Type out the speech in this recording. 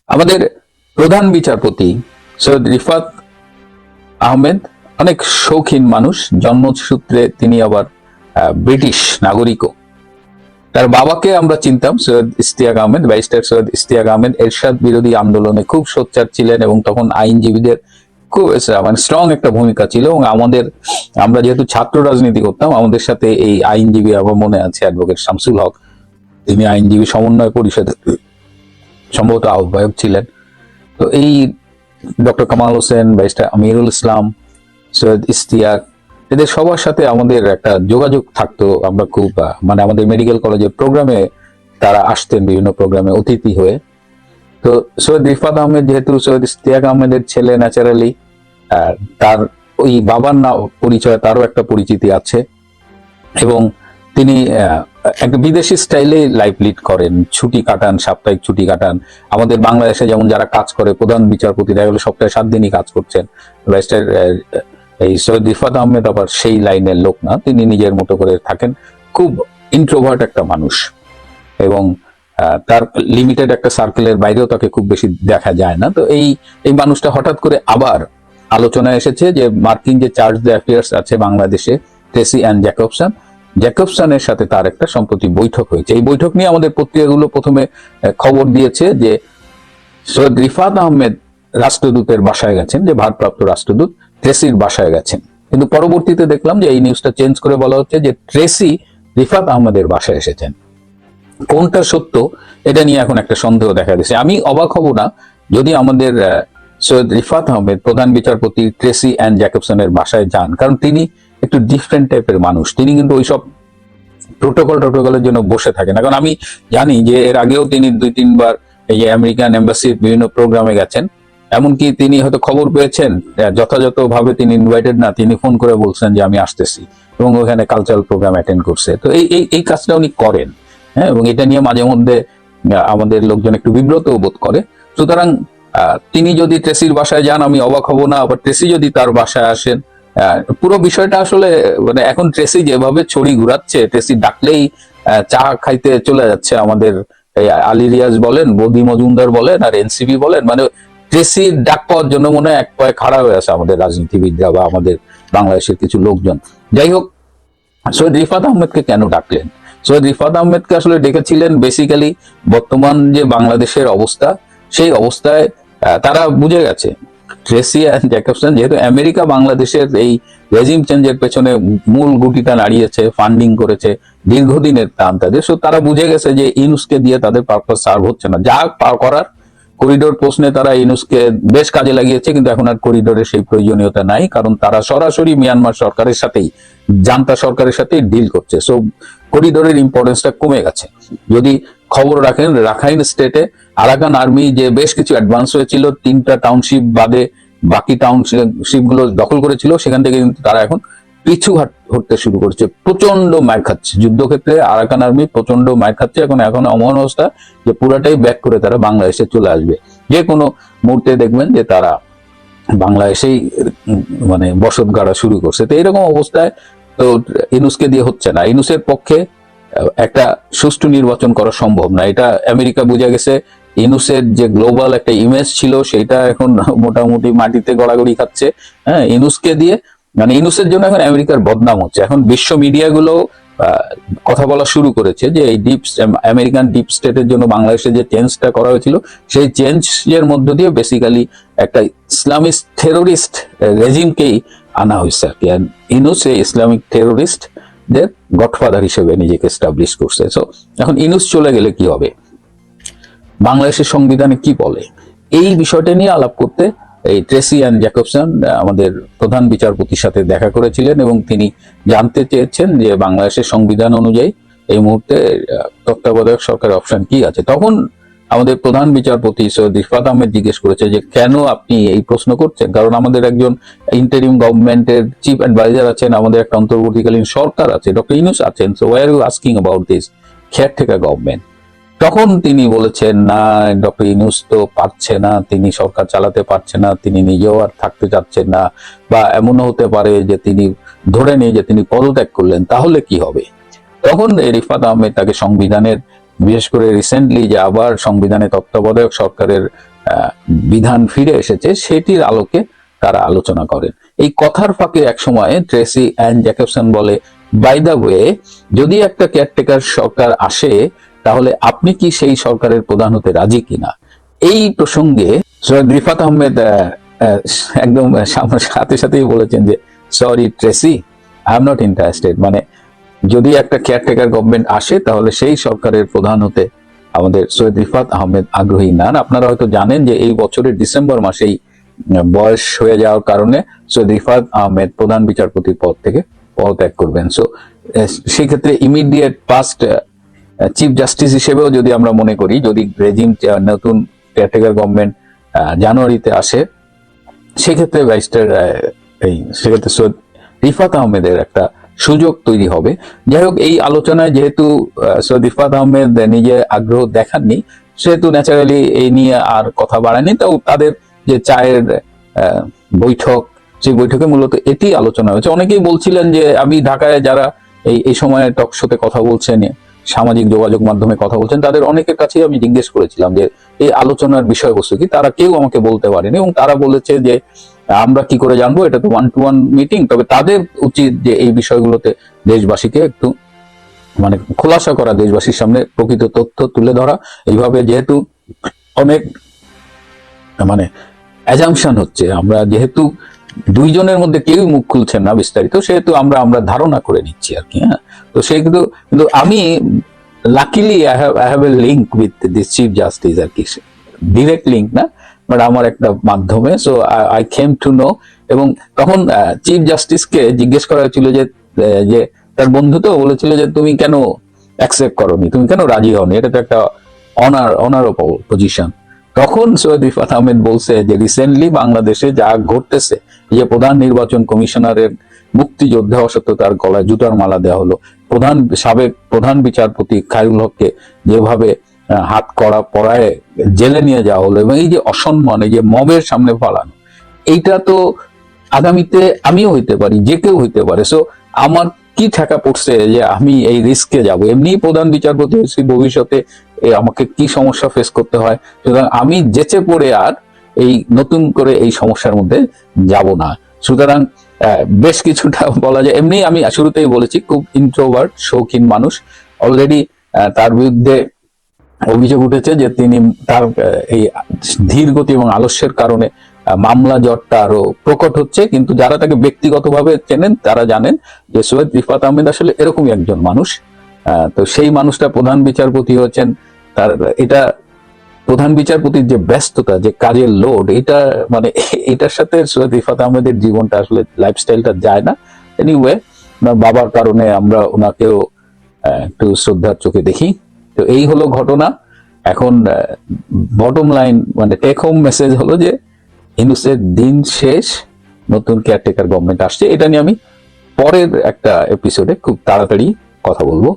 আমাদের প্রধান বিচারপতি সৈয়দ রিফাত আহমেদ অনেক শৌখিন মানুষ, জন্মসূত্রে তিনি আবার ব্রিটিশ নাগরিকও। তার বাবাকে আমরা চিনতাম, সৈয়দ ইশতিয়াক আহমেদ, ব্যারিস্টার সৈয়দ ইশতিয়াক আহমেদ এরশাদ বিরোধী আন্দোলনে খুব সোচ্চার ছিলেন এবং তখন আইনজীবীদের খুব মানে স্ট্রং একটা ভূমিকা ছিল। এবং আমরা যেহেতু ছাত্র রাজনীতি করতাম, আমাদের সাথে এই আইনজীবী, আমার মনে আছে অ্যাডভোকেট শামসুল হক, তিনি আইনজীবী সমন্বয় পরিষদের সম্ভবত আহ্বায়ক ছিলেন। তো এই ডক্টর কামাল হোসেন, ব্যারিস্টার আমিরুল ইসলাম, সৈয়দ ইশতিয়াক, এদের সবার সাথে আমাদের একটা যোগাযোগ থাকতো। আমরা খুব মানে আমাদের মেডিকেল কলেজের প্রোগ্রামে তারা আসতেন, বিভিন্ন প্রোগ্রামে অতিথি হয়ে। তো সৈয়দ রিফাত আহমেদ যেহেতু সৈয়দ ইশতিয়াক আহমেদের ছেলে, ন্যাচারালি তার ওই বাবার না পরিচয়, তারও একটা পরিচিতি আছে। এবং তিনি একটা বিদেশি স্টাইলে লাইফ লিড করেন, ছুটি কাটান, সাপ্তাহিক ছুটি কাটান। আমাদের বাংলাদেশে যেমন যারা কাজ করে, প্রধান বিচারপতি দেখা গেলো সপ্তাহে 7 দিনই কাজ করছেন, ব্যারিস্টার এই সৈয়দ রিফাত আহমেদ আবার সেই লাইনের লোক না, তিনি নিজের মতো করে থাকেন, খুব ইন্ট্রোভার্ট একটা মানুষ। এবং তার লিমিটেড একটা সার্কেলের বাইরেও তাকে খুব বেশি দেখা যায় না। তো এই মানুষটা হঠাৎ করে আবার আলোচনায় এসেছে যে মার্কিন যে চার্জ দ্য অ্যাফেয়ার্স আছে বাংলাদেশে, ট্রেসি অ্যান্ড জ্যাকবসনের সাথে তার একটা সম্প্রতি বৈঠক হয়েছে। এই বৈঠক নিয়ে আমাদের পত্রিকাগুলো প্রথমে খবর দিয়েছে যে সৈয়দ রিফাত আহমেদ রাষ্ট্রদূতের বাসায় গেছেন, যে ভারপ্রাপ্ত রাষ্ট্রদূত ট্রেসির বাসায় গেছেন। কিন্তু পরবর্তীতে দেখলাম যে এই নিউজটা চেঞ্জ করে বলা হচ্ছে যে ট্রেসি রিফাত আহমেদের বাসায় এসেছেন। কোনটা সত্য এটা নিয়ে এখন একটা সন্দেহ দেখা দিয়েছে। আমি অবাক হব না যদি আমাদের সৈয়দ রিফাত আহমেদ প্রধান বিচারপতি ট্রেসি অ্যান্ড জ্যাকবসনের বাসায় যান, কারণ তিনি একটু ডিফারেন্ট টাইপের মানুষ। তিনি কিন্তু ওইসব প্রোটোকলের জন্য বসে থাকেন না। কারণ আমি জানি যে এর আগেও তিনি 2-3 বার এই যে আমেরিকান এম্বাসির বিভিন্ন প্রোগ্রামে গেছেন। এমনকি তিনি হয়তো খবর পেয়েছেন, যথাযথভাবে তিনি ইনভাইটেড না, তিনি ফোন করে বলছেন যে আমি আসতেছি, এবং ওখানে কালচারাল প্রোগ্রাম অ্যাটেন্ড করছে। তো এই কাজটা উনি করেন, হ্যাঁ। এবং এটা নিয়ে মাঝে মধ্যে আমাদের লোকজন একটু বিব্রত বোধ করে। সুতরাং তিনি যদি ট্রেসির বাসায় যান, আমি অবাক হব না। আবার ট্রেসি যদি তার বাসায় আসেন, পুরো বিষয়টা আসলে মানে এখন ট্রেসি যেভাবে ছড়ি ঘুরাচ্ছে, ট্রেসি ডাকলেই চা খাইতে চলে যাচ্ছে আমাদের আলী রিয়াজ বলেন, বদি মজুমদার বলেন, আর এনসিপি বলেন, মানে ট্রেসির ডাক পাওয়ার জন্য মনে হয় এক পায়ে খাড়া হয়ে আছে আমাদের রাজনীতিবিদরা বা আমাদের বাংলাদেশের কিছু লোকজন। যাই হোক, সৈয়দ রিফাত আহমেদকে কেন ডাকলেন? সৈয়দ রিফাত আহমেদকে আসলে ডেকেছিলেন বেসিক্যালি বর্তমান যে বাংলাদেশের অবস্থা, সেই অবস্থায় তারা বুঝে গেছে ট্রেসি অ্যান্ড জ্যাকবসন যেহেতু আমেরিকা বাংলাদেশের এই রেজিম চেঞ্জের পেছনে মূল গুটিটা নাড়িয়েছে, ফান্ডিং করেছে, দীর্ঘদিনের টান তাদের, সো তারা বুঝে গেছে যে ইউনুসকে দিয়ে তাদের পারপাস সার্ভ হচ্ছে না। যা করার করিডোর প্রশ্নে তারা ইউনুসকে বেশ কাজে লাগিয়েছে, কিন্তু এখন আর করিডোরের সেই প্রয়োজনীয়তা নাই, কারণ তারা সরাসরি মিয়ানমার সরকারের সাথেই, জান্তা সরকারের সাথেই ডিল করছে। সো করিডোরের ইম্পর্টেন্সটা কমে গেছে। যদি খবর রাখেন, রাখাইন স্টেটে আরাকান আর্মি যে বেশ কিছু অ্যাডভান্স হয়েছিল, 3টা টাউনশিপ বাদে বাকি টাউনশিপ গুলো দখল করেছিল, সেখান থেকে কিন্তু তারা এখন পিছু হটতে শুরু করছে, প্রচন্ড মার খাচ্ছে। যুদ্ধক্ষেত্রে আরাকান আর্মি প্রচন্ড মার খাচ্ছে। এখন এমন অবস্থা যে পুরাটাই ব্যাক করে তারা বাংলাদেশে চলে আসবে। যে কোনো মুহূর্তে দেখবেন যে তারা বাংলাদেশেই মানে বসত গাড়া শুরু করছে। তো এরকম অবস্থায় তো ইউনুসকে দিয়ে হচ্ছে না। ইউনুসের পক্ষে একটা সুষ্ঠু নির্বাচন করা সম্ভব না, এটা আমেরিকা বুঝে গেছে। ইউনুসের যে গ্লোবাল একটা ইমেজ ছিল, সেটা এখন মোটামুটি মাটিতে গড়াগড়ি খাচ্ছে। হ্যাঁ, ইউনুসকে দিয়ে মানে ইউনুসের জন্য এখন আমেরিকার বদনাম হচ্ছে। এখন বিশ্ব মিডিয়াগুলো কথা বলা শুরু করেছে যে এই আমেরিকান ডিপ স্টেটের জন্য বাংলাদেশে যে চেঞ্জটা করা হয়েছিল, সেই চেঞ্জের মধ্য দিয়ে বেসিক্যালি একটা ইসলামিস্ট টেরোরিস্ট রেজিমকেই আনা হয়েছে আর কি। ইউনুস এই ইসলামিক টেরোরিস্টদের গডফাদার হিসেবে নিজেকে এস্টাবলিশ করছে। সো এখন ইউনুস চলে গেলে কি হবে, বাংলাদেশের সংবিধানে কি বলে, এই বিষয়টা নিয়ে আলাপ করতে এই ট্রেসি অ্যান্ড জ্যাকবসন আমাদের প্রধান বিচারপতির সাথে দেখা করেছিলেন এবং তিনি জানতে চেয়েছেন যে বাংলাদেশের সংবিধান অনুযায়ী এই মুহূর্তে তত্ত্বাবধায়ক সরকারের অপশন কি আছে। তখন আমাদের প্রধান বিচারপতি সৈয়দ রিফাত আহমেদ জিজ্ঞেস করেছে যে কেন আপনি এই প্রশ্ন করছেন, কারণ আমাদের একজন ইন্টারিম গভর্নমেন্টের চিফ অ্যাডভাইজার আছেন, আমাদের একটা অন্তর্বর্তীকালীন সরকার আছে, ডক্টর ইউনুস আছেন। So why are you asking about this caretaker government? তখন তিনি বলেছেন, না, ডক্টর ইউনুস তো পারছে না, তিনি সরকার চালাতে পারছে না, তিনি নিজেও আর থাকতে চাচ্ছেন না, বা এমনও হতে পারে যে তিনি ধরে নিয়ে যে তিনি পদত্যাগ করলেন, তাহলে কি হবে? তখন রিফাত আহমেদ তাকে সংবিধানের, বিশেষ করে রিসেন্টলি যে আবার সংবিধানে তত্ত্বাবধায়ক সরকারের বিধান ফিরে এসেছে সেটির আলোকে তারা আলোচনা করেন। এই কথার ফাঁকে এক সময় ট্রেসি অ্যান জ্যাকবসন বলে, বাই দ্য ওয়ে, যদি একটা কেয়ারটেকার সরকার আসে তাহলে আপনি কি সেই সরকারের প্রধান হতে রাজি কিনা? এই প্রসঙ্গে সৈয়দ রিফাত আহমেদ একদম সাথে সাথেই বলেছেন যে, sorry Tracy, I am not interested. মানে যদি একটা কেয়ারটেকার গভর্নমেন্ট আসে তাহলে সেই সরকারের প্রধান হতে আমাদের সৈয়দ রিফাত আহমেদ আগ্রহী নন। আপনারা হয়তো জানেন যে এই বছরের ডিসেম্বর মাসেই বয়স হয়ে যাওয়ার কারণে সৈয়দ রিফাত আহমেদ প্রধান বিচারপতির পদ থেকে পদত্যাগ করবেন। সো সেক্ষেত্রে ইমিডিয়েট পাস্ট চিফ জাস্টিস হিসেবেও যদি আমরা মনে করি, যদি রেজিম নতুন কেয়ারটেকার গভর্নমেন্ট জানুয়ারিতে আসে, সেক্ষেত্রে সেক্ষেত্রে সৈয়দ রিফাত আহমেদের একটা সুযোগ তৈরি হবে। যাই হোক, এই আলোচনায় যেহেতু সৈয়দ রিফাত আহমেদ নিজে আগ্রহ দেখাননি, সেহেতু ন্যাচারালি এই নিয়ে আর কথা বাড়ায়নি। তাও তাদের যে চায়ের বৈঠক, সেই বৈঠকে মূলত এটি আলোচনা হয়েছে। অনেকেই বলছিলেন যে, আমি ঢাকায় যারা এই সময়ে টক শোতে কথা বলছেন, সামাজিক যোগাযোগ মাধ্যমে কথা বলছেন, তাদের অনেকের কাছেই আমি জিজ্ঞেস করেছিলাম যে এই আলোচনার বিষয়বস্তু কি। তারা কেউ আমাকে বলতে পারেনি এবং তারা বলেছে যে, আমরা কি করে জানবো, এটা তো 1-to-1 মিটিং। তবে তাদের উচিত যে এই বিষয়গুলোতে দেশবাসীকে একটু মানে খোলাসা করা, দেশবাসীর সামনে প্রকৃত তথ্য তুলে ধরা। এইভাবে যেহেতু অনেক মানে অ্যাজাম্পশন হচ্ছে, আমরা যেহেতু দুইজনের মধ্যে কেউ মুখ খুলছেন না বিস্তারিত, সেহেতু আমরা ধারণা করে নিচ্ছি আর কি। হ্যাঁ, তো সে কিন্তু আমি luckily I have a link with this chief justice আর কি, ডিরেক্ট লিঙ্ক না, বাট আমার একটা মাধ্যমে। So I came to know. এবং তখন চিফ জাস্টিসকে জিজ্ঞেস করা হয়েছিল যে তার বন্ধু তো বলেছিল যে, তুমি কেন অ্যাকসেপ্ট করোনি, তুমি কেন রাজি হওনি, এটা তো একটা অনারেবল পজিশন। তখন সৈয়দ রিফাত আহমেদ বলছে যে, রিসেন্টলি বাংলাদেশে যা ঘটতেছে, যে প্রধান নির্বাচন কমিশনারের মুক্তিযোদ্ধা অসত্য তার গলায় জুতার মালা দেওয়া হলো, সাবেক প্রধান বিচারপতি খায়রুল হককে যেভাবে হাত কড়া পরায় জেলে নিয়ে যাওয়া হলো, এবং এই যে অসম্মান, এই যে মবের সামনে পালানো, এইটা তো আগামীতে আমিও হইতে পারি, যে কেউ হইতে পারে। সো আমার কি ঠেকা পড়ছে যে আমি এই রিস্কে যাব? এমনি প্রধান বিচারপতি হয়েছি, ভবিষ্যতে আমাকে কি সমস্যা ফেস করতে হয়। সুতরাং আমি যেচে পড়ে আর এই নতুন করে এই সমস্যার মধ্যে যাব না। সুতরাং বেশ কিছুটা বলা যায়, এমনি আমি শুরুতেই বলেছি, খুব ইন্ট্রোভার্ট, শৌখিন মানুষ। অলরেডি তার বিরুদ্ধে অভিযোগ উঠেছে যে তিনি তার এই ধীর গতি এবং আলস্যের কারণে মামলা জটটা আরো প্রকট হচ্ছে। কিন্তু যারা তাকে ব্যক্তিগতভাবে চেনেন তারা জানেন যে সৈয়দ রিফাত আহমেদ আসলে এরকমই একজন মানুষ। তো সেই মানুষটা প্রধান বিচারপতি হচ্ছেন, তার এটা প্রধান বিচারপতির যে ব্যস্ততা, যে কাজের লোড, এটা মানে এটার সাথে সৈয়দ রিফাত আহমেদের জীবনটা আসলে লাইফস্টাইলটা যায় না। এনিওয়ে, ওনার বাবার কারণে আমরা ওনাকেও একটু শ্রদ্ধার চোখে দেখি। তো এই হলো ঘটনা। এখন বটম লাইন মানে টেক হোম মেসেজ হলো যে, ইউনূসের দিন শেষ, নতুন কেয়ারটেকার গভর্নমেন্ট আসছে। এটা নিয়ে আমি পরের একটা এপিসোডে খুব তাড়াতাড়ি কথা বলবো।